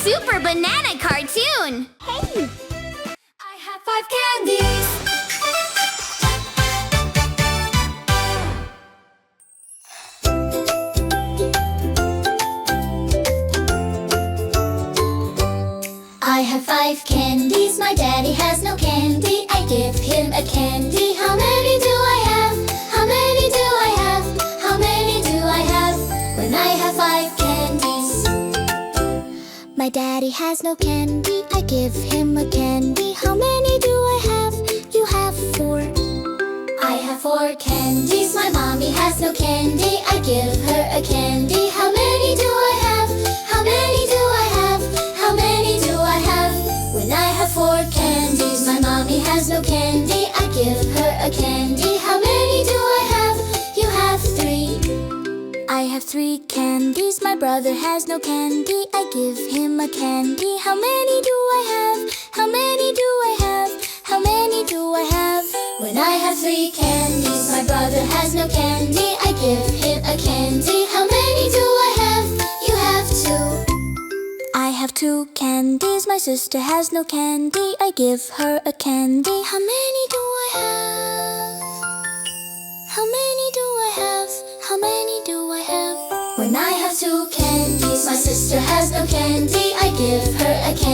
super banana cartoon! Hey! I have 5 candies! I have 5 candies, my daddy has no candy. I give him a candy. How many do I have? How many do I have? How many do I have? When I have 5 candies. My daddy has no candy. I give him a candy. How many do I have? You have 4. I have 4 candies, my mommy has no candy. I give her a candy. How many do I have? How many do I have? How many do I have? When I have 4 candies, my mommy has no candy. I give her a candy. How many do I have? You have 3. I have 3 candies, my brother has no candy. I give him a candy. How many do I have? How many do I have? How many do I have? When I have 3 candies, my brother has no candy. I give him a candy. How many do I have? You have 2. I have 2 candies, my sister has no candy. I give her a candy. How many do I have? How many do I have? How many do I have? When I have 2 candies, my sister has no candy. I give her a candy.